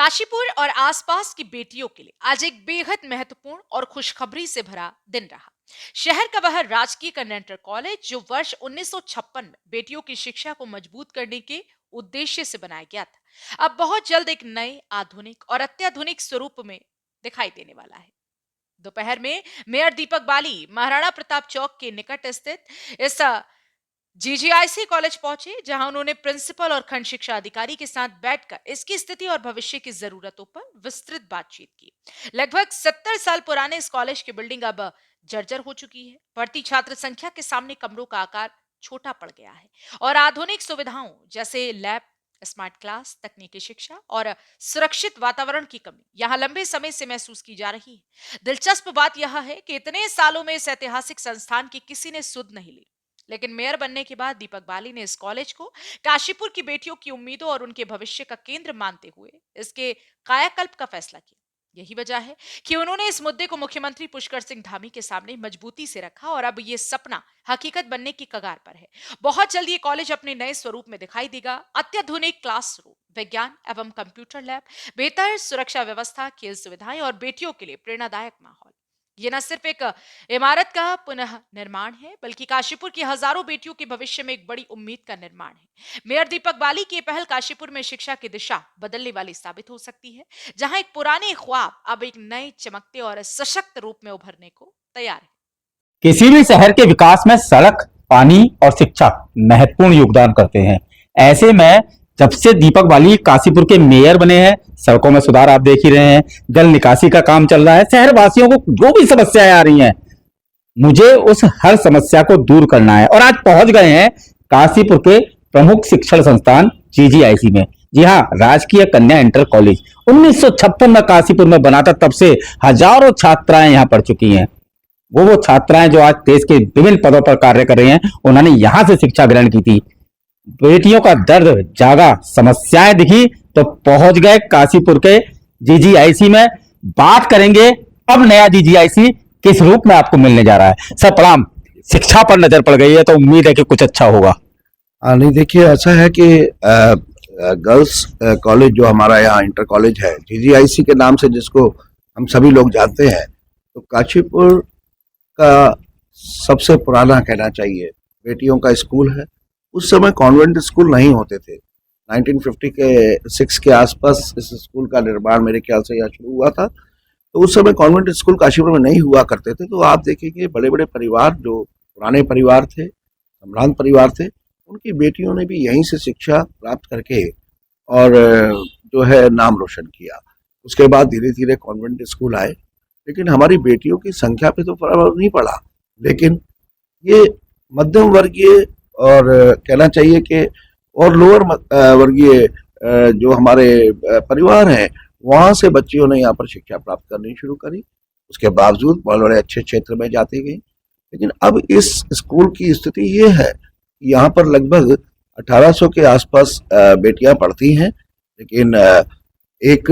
काशीपुर और आसपास की बेटियों के लिए आज एक बेहद महत्वपूर्ण और खुशखबरी से भरा दिन रहा। शहर का वह राजकीय कन्या इंटर कॉलेज जो वर्ष 1956 में बेटियों की शिक्षा को मजबूत करने के उद्देश्य से बनाया गया था, अब बहुत जल्द एक नए, आधुनिक और अत्याधुनिक स्वरूप में दिखाई देने वाला है। दोपहर में मेयर दीपक बाली महाराणा प्रताप चौक के निकट स्थित इस जीजीआईसी कॉलेज पहुंचे, जहां उन्होंने प्रिंसिपल और खंड शिक्षा अधिकारी के साथ बैठकर इसकी स्थिति और भविष्य की जरूरतों पर विस्तृत बातचीत की। लगभग 70 साल पुराने इस कॉलेज की बिल्डिंग अब जर्जर हो चुकी है। बढ़ती छात्र संख्या के सामने कमरों का आकार छोटा पड़ गया है और आधुनिक सुविधाओं जैसे लैब, स्मार्ट क्लास, तकनीकी शिक्षा और सुरक्षित वातावरण की कमी यहां लंबे समय से महसूस की जा रही है। दिलचस्प बात यह है कि इतने सालों में इस ऐतिहासिक संस्थान की किसी ने सुध नहीं ली, लेकिन मेयर बनने के बाद दीपक बाली ने इस कॉलेज को काशीपुर की बेटियों की उम्मीदों और उनके भविष्य का केंद्र मानते हुए इसके कायाकल्प का फैसला किया। यही वजह है कि उन्होंने इस मुद्दे को मुख्यमंत्री पुष्कर सिंह धामी के सामने मजबूती से रखा और अब ये सपना हकीकत बनने की कगार पर है। बहुत जल्द ये कॉलेज अपने नए स्वरूप में दिखाई देगा। अत्याधुनिक क्लासरूम, विज्ञान एवं कंप्यूटर लैब, बेहतर सुरक्षा व्यवस्था, खेल सुविधाएं और बेटियों के लिए प्रेरणादायक माहौल। ये न सिर्फ एक इमारत का पुनः निर्माण है, बल्कि काशीपुर की हजारों बेटियों के भविष्य में एक बड़ी उम्मीद का निर्माण है। मेयर दीपक बाली की पहल काशीपुर में शिक्षा की दिशा बदलने वाली साबित हो सकती है, जहां एक पुराने ख्वाब अब एक नए, चमकते और सशक्त रूप में उभरने को तैयार है। किसी भी शहर के विकास में सड़क, पानी और शिक्षा महत्वपूर्ण योगदान करते हैं। ऐसे में जब से दीपक बाली काशीपुर के मेयर बने हैं, सड़कों में सुधार आप देख ही रहे हैं, जल निकासी का काम चल रहा है। शहर वासियों को जो भी समस्याएं आ रही हैं, मुझे उस हर समस्या को दूर करना है और आज पहुंच गए हैं काशीपुर के प्रमुख शिक्षण संस्थान जीजीआईसी में। जी हाँ, राजकीय कन्या इंटर कॉलेज 1956 में काशीपुर में बना था। तब से हजारों छात्राएं यहाँ पढ़ चुकी हैं। वो छात्राएं जो आज देश के विभिन्न पदों पर कार्य कर रही हैं, उन्होंने यहां से शिक्षा ग्रहण की थी। बेटियों का दर्द जागा, समस्याएं दिखी तो पहुंच गए काशीपुर के जीजीआईसी में। बात करेंगे अब नया जीजीआईसी किस रूप में आपको मिलने जा रहा है। सर प्रणाम। शिक्षा पर नजर पड़ गई है तो उम्मीद है कि कुछ अच्छा होगा। नहीं, देखिए ऐसा है कि गर्ल्स कॉलेज जो हमारा यहाँ इंटर कॉलेज है, जीजीआईसी के नाम से जिसको हम सभी लोग जानते हैं, तो काशीपुर का सबसे पुराना कहना चाहिए बेटियों का स्कूल है। उस समय कॉन्वेंट स्कूल नहीं होते थे। 1950 के 6 के आसपास इस स्कूल का निर्माण मेरे ख्याल से यहाँ शुरू हुआ था। तो उस समय कॉन्वेंट स्कूल काशीपुर में नहीं हुआ करते थे। तो आप देखेंगे बड़े बड़े परिवार, जो पुराने परिवार थे, सम्भ्रांत परिवार थे, उनकी बेटियों ने भी यहीं से शिक्षा प्राप्त करके और जो है नाम रोशन किया। उसके बाद धीरे धीरे कॉन्वेंट स्कूल आए, लेकिन हमारी बेटियों की संख्या पे तो फर्क नहीं पड़ा। लेकिन ये मध्यम वर्गीय और कहना चाहिए कि और लोअर वर्गीय जो हमारे परिवार हैं, वहाँ से बच्चियों ने यहाँ पर शिक्षा प्राप्त करनी शुरू करी। उसके बावजूद बहुत बड़े अच्छे क्षेत्र में जाती गई। लेकिन अब इस स्कूल की स्थिति ये है कि यहाँ पर लगभग 1800 के आसपास बेटियां पढ़ती हैं। लेकिन एक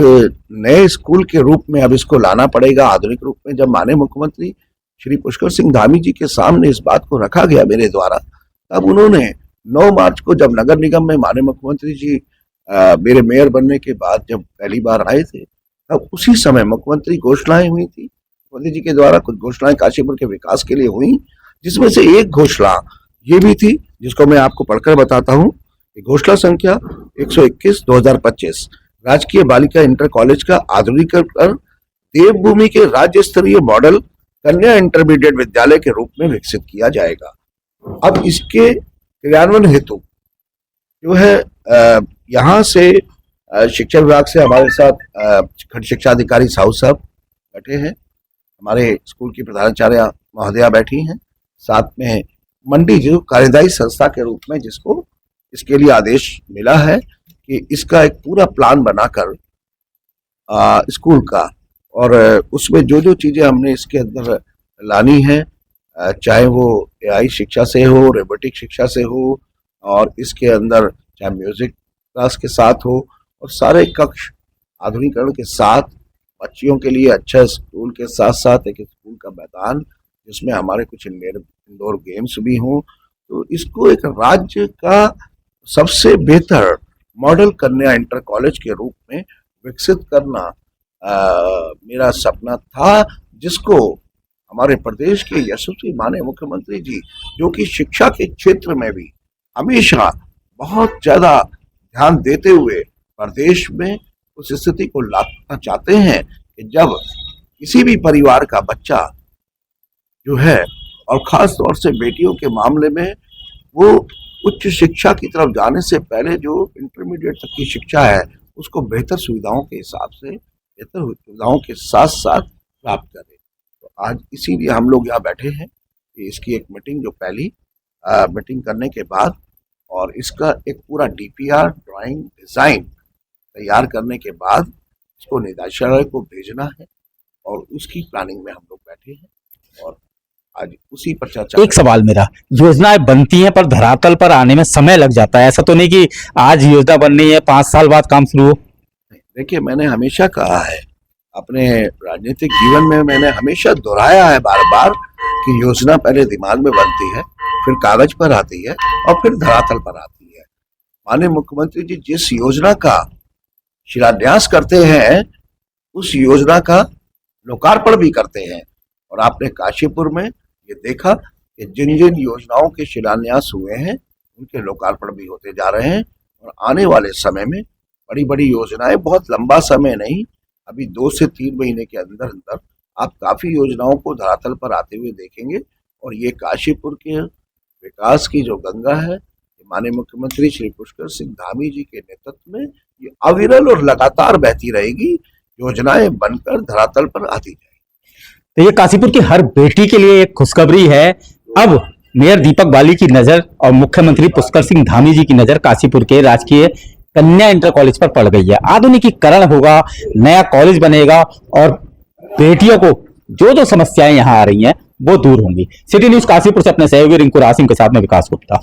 नए स्कूल के रूप में अब इसको लाना पड़ेगा, आधुनिक रूप में। जब माननीय मुख्यमंत्री श्री पुष्कर सिंह धामी जी के सामने इस बात को रखा गया मेरे द्वारा, तब उन्होंने 9 मार्च को, जब नगर निगम में माननीय मुख्यमंत्री जी मेरे मेयर बनने के बाद जब पहली बार आए थे, तब उसी समय मुख्यमंत्री घोषणाएं हुई थी। मोदी जी के द्वारा कुछ घोषणाएं काशीपुर के विकास के लिए हुई, जिसमें से एक घोषणा ये भी थी, जिसको मैं आपको पढ़कर बताता हूँ। घोषणा संख्या 121/2025 राजकीय बालिका इंटर कॉलेज का आधुनिकीकरण देवभूमि के राज्य स्तरीय मॉडल कन्या इंटरमीडिएट विद्यालय के रूप में विकसित किया जाएगा। अब इसके क्रियान्वयन हेतु जो है यहाँ से शिक्षा विभाग से हमारे साथ खंड शिक्षा अधिकारी साहू साहब बैठे हैं, हमारे स्कूल की प्रधानाचार्य महोदया बैठी हैं, साथ में मंडी जो कार्यदायी संस्था के रूप में जिसको इसके लिए आदेश मिला है कि इसका एक पूरा प्लान बनाकर स्कूल का, और उसमें जो जो चीज़ें हमने इसके अंदर लानी है, चाहे वो एआई शिक्षा से हो, रोबोटिक शिक्षा से हो, और इसके अंदर चाहे म्यूजिक क्लास के साथ हो, और सारे कक्ष आधुनिकीकरण के साथ बच्चियों के लिए अच्छा स्कूल के साथ साथ एक स्कूल का मैदान जिसमें हमारे कुछ इंडोर गेम्स भी हों। तो इसको एक राज्य का सबसे बेहतर मॉडल कन्या इंटर कॉलेज के रूप में विकसित करना मेरा सपना था, जिसको हमारे प्रदेश के यशस्वी माननीय मुख्यमंत्री जी, जो कि शिक्षा के क्षेत्र में भी हमेशा बहुत ज्यादा ध्यान देते हुए प्रदेश में उस स्थिति को लाना चाहते हैं कि जब किसी भी परिवार का बच्चा जो है, और खास तौर से बेटियों के मामले में, वो उच्च शिक्षा की तरफ जाने से पहले जो इंटरमीडिएट तक की शिक्षा है उसको बेहतर सुविधाओं के हिसाब से, बेहतर सुविधाओं के साथ साथ प्राप्त करें। तो आज इसीलिए हम लोग यहाँ बैठे हैं कि इसकी एक मीटिंग, जो पहली मीटिंग करने के बाद, और इसका एक पूरा डीपीआर ड्राइंग डिजाइन तैयार करने के बाद इसको निदेशालय को भेजना है, और उसकी प्लानिंग में हम लोग बैठे हैं और आज उसी पर चर्चा। एक सवाल मेरा, योजनाएं बनती हैं पर धरातल पर आने में समय लग जाता है, ऐसा तो नहीं कि आज योजना बन रही है 5 साल बाद काम शुरू हो? देखिए, मैंने हमेशा कहा है, अपने राजनीतिक जीवन में मैंने हमेशा दोहराया है बार बार कि योजना पहले दिमाग में बनती है, फिर कागज पर आती है और फिर धरातल पर आती है। माननीय मुख्यमंत्री जी जिस योजना का शिलान्यास करते हैं उस योजना का लोकार्पण भी करते हैं, और आपने काशीपुर में ये देखा कि जिन जिन योजनाओं के शिलान्यास हुए हैं उनके लोकार्पण भी होते जा रहे हैं, और आने वाले समय में बड़ी बड़ी योजनाएं, बहुत लंबा समय नहीं, अभी 2 से 3 महीने के अंदर अंदर आप काफी योजनाओं को धरातल पर आते हुए देखेंगे। और ये काशीपुर के विकास की जो गंगा है, माननीय मुख्यमंत्री श्री पुष्कर सिंह धामी जी के नेतृत्व में ये अविरल और लगातार बहती रहेगी, योजनाएं बनकर धरातल पर आती जाएगी। तो ये काशीपुर की हर बेटी के लिए एक खुशखबरी है। अब मेयर दीपक बाली की नजर और मुख्यमंत्री पुष्कर सिंह धामी जी की नजर काशीपुर के राजकीय कन्या इंटर कॉलेज पर पड़ गई है। आधुनिकीकरण होगा, नया कॉलेज बनेगा और बेटियों को जो जो समस्याएं यहाँ आ रही हैं वो दूर होंगी। सिटी न्यूज काशीपुर से अपने सहयोगी रिंकू रासिम के साथ में विकास गुप्ता।